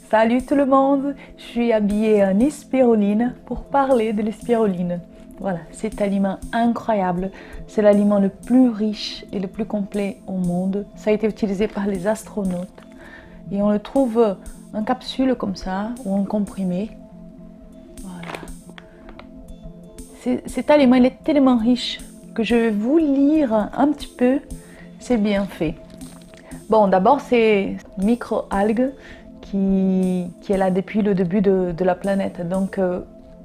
Salut tout le monde, je suis habillée en spiruline pour parler de l'spiruline. Voilà, cet aliment incroyable, c'est l'aliment le plus riche et le plus complet au monde. Ça a été utilisé par les astronautes et on le trouve en capsule comme ça ou en comprimé. Voilà. Cet aliment il est tellement riche que je vais vous lire un petit peu ses bienfaits. Bon, d'abord c'est micro-algues qui est là depuis le début de la planète. Donc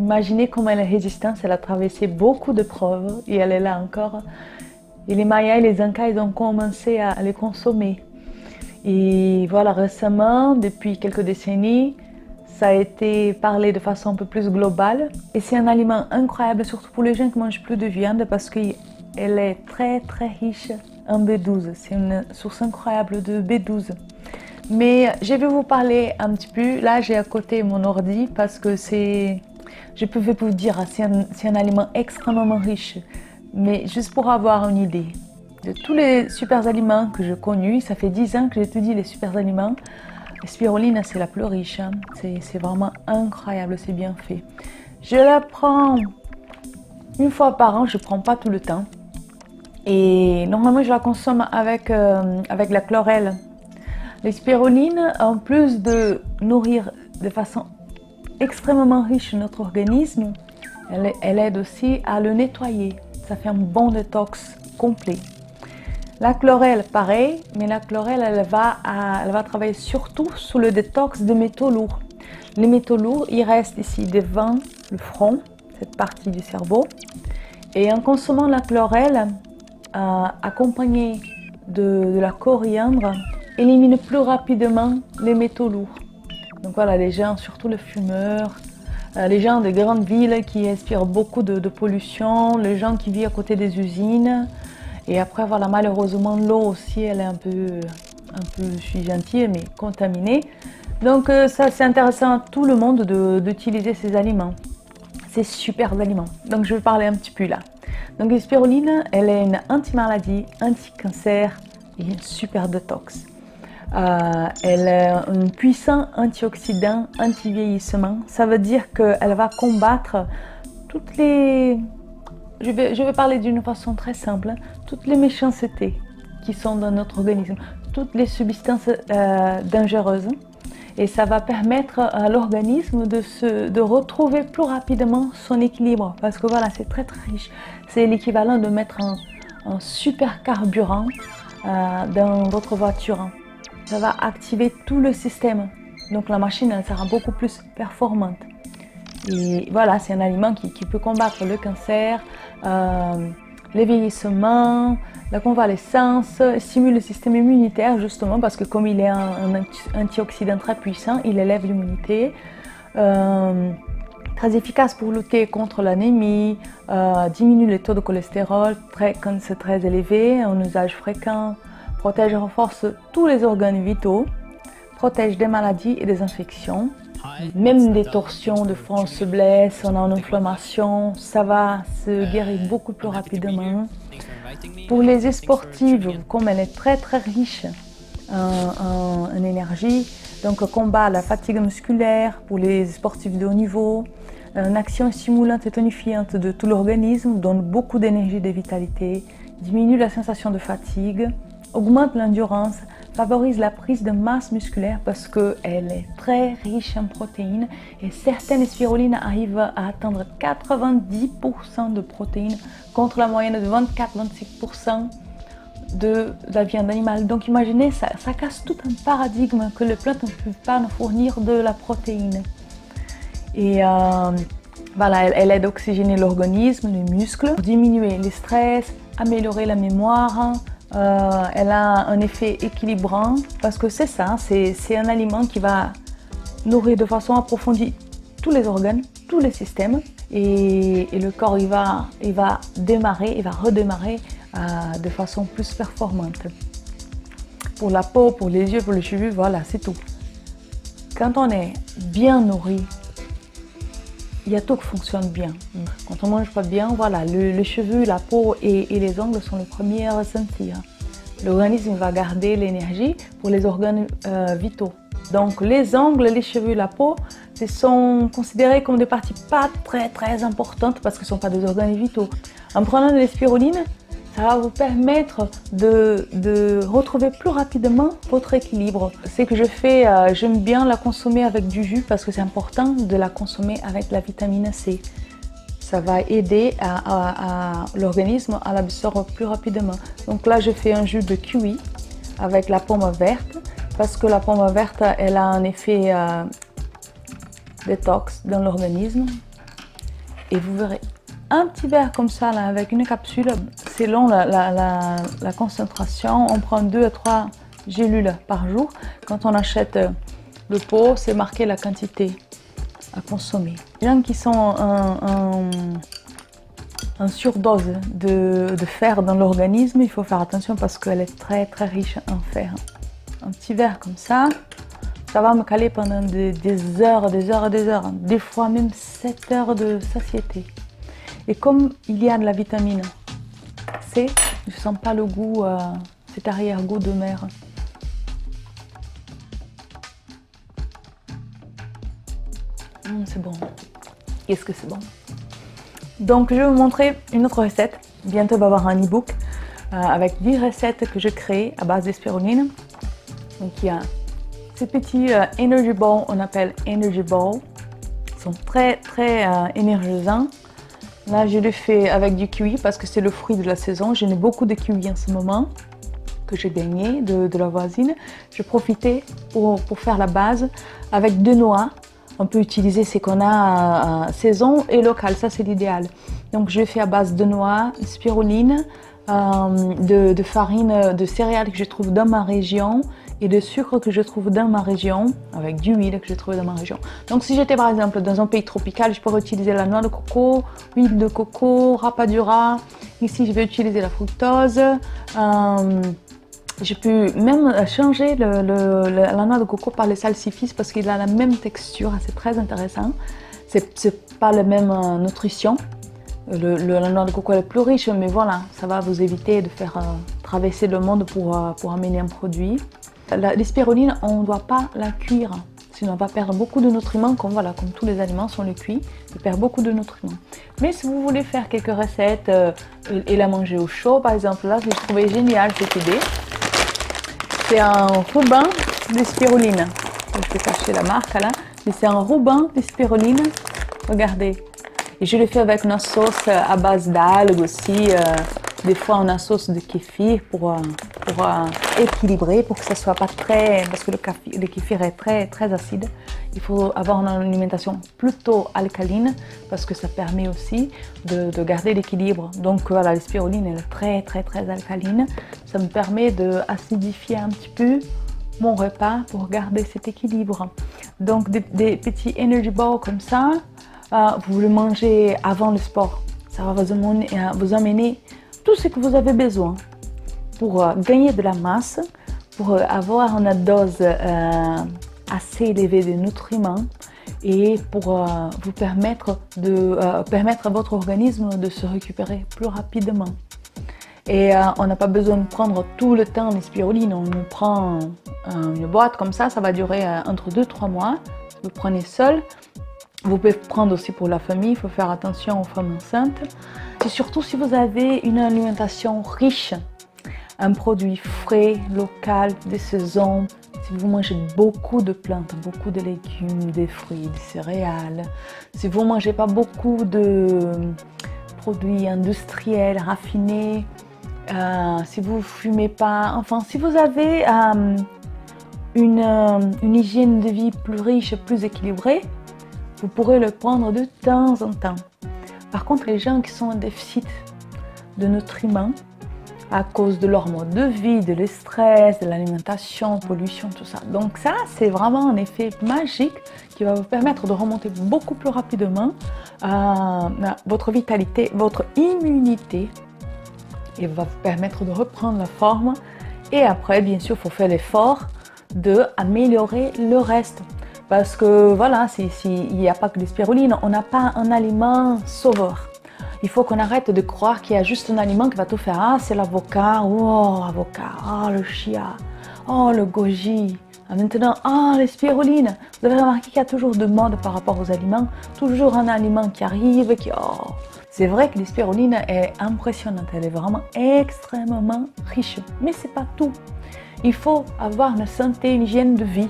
imaginez comment elle est résistante, elle a traversé beaucoup de preuves et elle est là encore. Et les Mayas et les Incas, ils ont commencé à les consommer. Et voilà, récemment, depuis quelques décennies, ça a été parlé de façon un peu plus globale. Et c'est un aliment incroyable, surtout pour les gens qui ne mangent plus de viande, parce qu'elle est très très riche en B12. C'est une source incroyable de B12. Mais je vais vous parler un petit peu. Là, j'ai à côté mon ordi parce que je peux vous dire, c'est un aliment extrêmement riche. Mais juste pour avoir une idée de tous les super aliments que j'ai connus, ça fait 10 ans que j'étudie les super aliments. La spiruline, c'est la plus riche. Hein. C'est vraiment incroyable, c'est bien fait. Je la prends une fois par an, je ne prends pas tout le temps. Et normalement, je la consomme avec la chlorelle. La spiruline, en plus de nourrir de façon extrêmement riche notre organisme, elle aide aussi à le nettoyer. Ça fait un bon détox complet. La chlorelle, pareil, mais la chlorelle, elle va travailler surtout sur le détox des métaux lourds. Les métaux lourds, ils restent ici devant le front, cette partie du cerveau. Et en consommant la chlorelle, accompagnée de la coriandre, élimine plus rapidement les métaux lourds. Donc voilà, les gens, surtout les fumeurs, les gens des grandes villes qui inspirent beaucoup de pollution, les gens qui vivent à côté des usines. Et après, voilà, malheureusement, l'eau aussi, elle est un peu, je suis gentille, mais contaminée. Donc ça, c'est intéressant à tout le monde d'utiliser ces aliments, ces super aliments. Donc je vais parler un petit peu là. Donc la spiruline, elle est une anti-maladie, anti-cancer et un super détox. Elle est un puissant antioxydant, anti-vieillissement. Ça veut dire qu'elle va combattre toutes les... Je vais parler d'une façon très simple. Toutes les méchancetés qui sont dans notre organisme, toutes les substances dangereuses. Et ça va permettre à l'organisme de retrouver plus rapidement son équilibre. Parce que voilà, c'est très très riche. C'est l'équivalent de mettre un super carburant dans votre voiture. Ça va activer tout le système. Donc la machine, elle sera beaucoup plus performante. Et voilà, c'est un aliment qui peut combattre le cancer, le vieillissement, la convalescence, stimule le système immunitaire justement parce que comme il est un antioxydant très puissant, il élève l'immunité. Très efficace pour lutter contre l'anémie, diminue les taux de cholestérol quand c'est très élevé, en usage fréquent, protège et renforce tous les organes vitaux, protège des maladies et des infections. Même des torsions de fond, on se blesse, on a une inflammation, ça va se guérir beaucoup plus rapidement. Pour les sportives, comme elle est très très riche en énergie, donc combat la fatigue musculaire pour les sportifs de haut niveau, une action stimulante et tonifiante de tout l'organisme, donne beaucoup d'énergie et de vitalité, diminue la sensation de fatigue, augmente l'endurance, favorise la prise de masse musculaire parce qu'elle est très riche en protéines et certaines spirulines arrivent à atteindre 90% de protéines contre la moyenne de 24-25% de la viande animale. Donc imaginez, ça casse tout un paradigme que les plantes ne peuvent pas nous fournir de la protéine. Et voilà, elle aide à oxygéner l'organisme, les muscles, diminuer le stress, améliorer la mémoire. Elle a un effet équilibrant parce que c'est ça, c'est un aliment qui va nourrir de façon approfondie tous les organes, tous les systèmes et le corps il va redémarrer de façon plus performante. Pour la peau, pour les yeux, pour les cheveux, voilà, c'est tout. Quand on est bien nourri, il y a tout qui fonctionne bien. Quand on ne mange pas bien, voilà, les cheveux, la peau et les ongles sont les premiers à ressentir. L'organisme va garder l'énergie pour les organes vitaux. Donc les ongles, les cheveux, la peau, ce sont considérés comme des parties pas très importantes parce que ce ne sont pas des organes vitaux. En prenant de la spiruline, ça va vous permettre de retrouver plus rapidement votre équilibre. Ce que je fais, j'aime bien la consommer avec du jus parce que c'est important de la consommer avec la vitamine C. Ça va aider à l'organisme à l'absorber plus rapidement. Donc là, je fais un jus de kiwi avec la pomme verte parce que la pomme verte, elle a un effet détox dans l'organisme. Et vous verrez, un petit verre comme ça, là, avec une capsule, selon la concentration, on prend 2 à 3 gélules par jour. Quand on achète le pot, c'est marqué la quantité à consommer. Les gens qui sont en surdose de fer dans l'organisme, il faut faire attention parce qu'elle est très riche en fer. Un petit verre comme ça va me caler pendant des heures, des fois même 7 heures de satiété. Et comme il y a de la vitamine C, je ne sens pas le goût, cet arrière-goût de mer. C'est bon. Qu'est-ce que c'est bon. Donc je vais vous montrer une autre recette. Bientôt, on va avoir un e-book avec 10 recettes que je crée à base de spiruline. Donc il y a ces petits Energy Balls, on appelle Energy Balls. Ils sont très énergisants. Là, je les fais avec du kiwi parce que c'est le fruit de la saison. J'en ai beaucoup de kiwi en ce moment que j'ai gagné de la voisine. Je profitais pour faire la base avec 2 noix. On peut utiliser ce qu'on a saison et local, ça c'est l'idéal. Donc je fais à base de noix, de spiruline, de farine de céréales que je trouve dans ma région et de sucre que je trouve dans ma région, avec du huile que je trouve dans ma région. Donc si j'étais par exemple dans un pays tropical, je pourrais utiliser la noix de coco, huile de coco, rapadura. Ici je vais utiliser la fructose. Je peux même changer la noix de coco par le salsifis parce qu'il a la même texture, c'est très intéressant. C'est pas la même nutrition. La noix de coco est plus riche, mais voilà, ça va vous éviter de faire traverser le monde pour amener un produit. La spiruline, on ne doit pas la cuire, sinon on va perdre beaucoup de nutriments, comme tous les aliments sont le cuits, on perd beaucoup de nutriments. Mais si vous voulez faire quelques recettes et la manger au chaud, par exemple, là, j'ai trouvé génial cette idée. C'est un ruban de spiruline. Je vais cacher la marque là, mais c'est un ruban de spiruline. Regardez. Et je le fais avec une sauce à base d'algues aussi. Des fois, on a sauce de kéfir pour équilibrer, pour que ça soit pas très... Parce que le kéfir est très acide. Il faut avoir une alimentation plutôt alcaline parce que ça permet aussi de garder l'équilibre. Donc voilà, la spiruline est très alcaline. Ça me permet d'acidifier un petit peu mon repas pour garder cet équilibre. Donc des petits energy balls comme ça, vous le mangez avant le sport. Ça va vous amener tout ce que vous avez besoin pour gagner de la masse, pour avoir une dose assez élevée de nutriments et pour vous permettre à votre organisme de se récupérer plus rapidement. Et on n'a pas besoin de prendre tout le temps les spiruline. On prend une boîte comme ça va durer entre 2-3 mois. Vous prenez seul. Vous pouvez prendre aussi pour la famille, il faut faire attention aux femmes enceintes. Et surtout si vous avez une alimentation riche, un produit frais, local, de saison, si vous mangez beaucoup de plantes, beaucoup de légumes, des fruits, des céréales, si vous ne mangez pas beaucoup de produits industriels, raffinés, si vous ne fumez pas, enfin si vous avez une hygiène de vie plus riche, plus équilibrée, vous pourrez le prendre de temps en temps. Par contre, les gens qui sont en déficit de nutriments à cause de leur mode de vie, de l'estress, de l'alimentation, pollution, tout ça. Donc ça, c'est vraiment un effet magique qui va vous permettre de remonter beaucoup plus rapidement votre vitalité, votre immunité et va vous permettre de reprendre la forme. Et après, bien sûr, il faut faire l'effort d'améliorer le reste. Parce que voilà, il n'y a pas que les spiruline, on n'a pas un aliment sauveur. Il faut qu'on arrête de croire qu'il y a juste un aliment qui va tout faire. Ah, c'est l'avocat, oh, avocat, oh, le chia, oh, le goji. Maintenant, les spirulines. Vous avez remarqué qu'il y a toujours de mode par rapport aux aliments. Toujours un aliment qui arrive, C'est vrai que la spiruline est impressionnante. Elle est vraiment extrêmement riche. Mais c'est pas tout. Il faut avoir une santé, une hygiène de vie.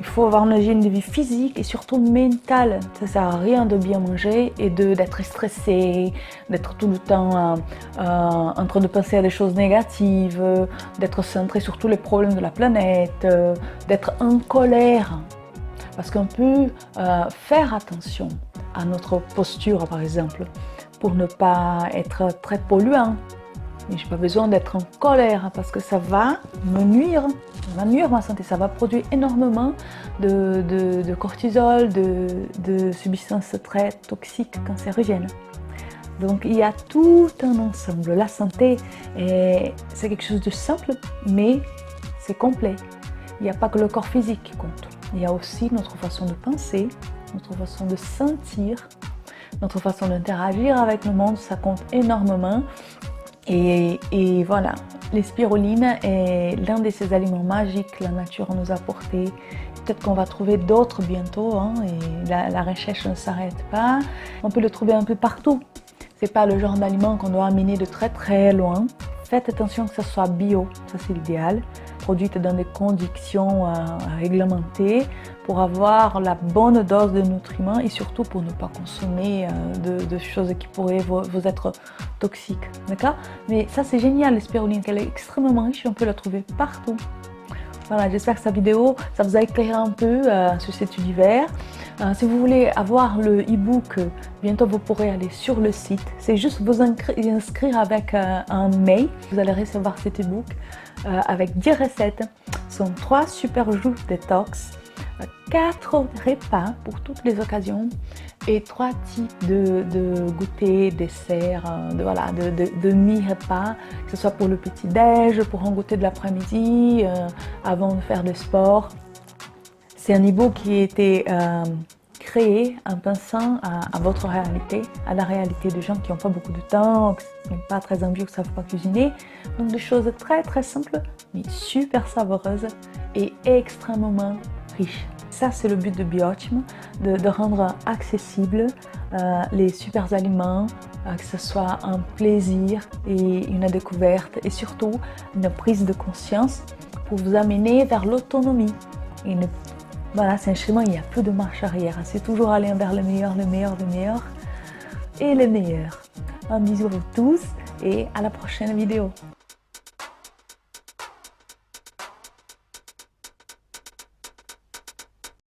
Il faut avoir une hygiène de vie physique et surtout mentale. Ça ne sert à rien de bien manger et d'être stressé, d'être tout le temps en train de penser à des choses négatives, d'être centré sur tous les problèmes de la planète, d'être en colère. Parce qu'on peut faire attention à notre posture, par exemple, pour ne pas être très polluant. Mais je n'ai pas besoin d'être en colère parce que ça va me nuire. Ça va nuire ma santé. Ça va produire énormément de cortisol, de substances très toxiques, cancérigènes. Donc il y a tout un ensemble. La santé, c'est quelque chose de simple, mais c'est complet. Il n'y a pas que le corps physique qui compte. Il y a aussi notre façon de penser, notre façon de sentir, notre façon d'interagir avec le monde. Ça compte énormément. Et voilà, les spirulines est l'un de ces aliments magiques que la nature nous a apporté. Peut-être qu'on va trouver d'autres bientôt, et la recherche ne s'arrête pas. On peut le trouver un peu partout. C'est pas le genre d'aliment qu'on doit amener de très très loin. Faites attention que ce soit bio, ça c'est l'idéal. Produite dans des conditions réglementées pour avoir la bonne dose de nutriments et surtout pour ne pas consommer de choses qui pourraient vous être toxiques. D'accord? Mais ça c'est génial, la spiruline, qu'elle est extrêmement riche et on peut la trouver partout. Voilà, j'espère que cette vidéo, ça vous a éclairé un peu sur cet univers. Si vous voulez avoir le e-book, bientôt vous pourrez aller sur le site. C'est juste vous inscrire avec un mail. Vous allez recevoir cet e-book avec 10 recettes. Ce sont 3 super jours détox, 4 repas pour toutes les occasions et 3 types de goûter, desserts, de mi-repas, que ce soit pour le petit-déj, pour un goûter de l'après-midi, avant de faire du sport. C'est un e-book qui a été créé en pensant à votre réalité, à la réalité de gens qui n'ont pas beaucoup de temps, qui n'ont pas très envie ou qui ne savent pas cuisiner. Donc des choses très très simples, mais super savoureuses et extrêmement riches. Ça, c'est le but de Biochim, de rendre accessible les super aliments, que ce soit un plaisir et une découverte et surtout une prise de conscience pour vous amener vers l'autonomie. Voilà, c'est un chemin, il n'y a peu de marche arrière. C'est toujours aller vers le meilleur, le meilleur, le meilleur et le meilleur. Un bisou à vous tous et à la prochaine vidéo.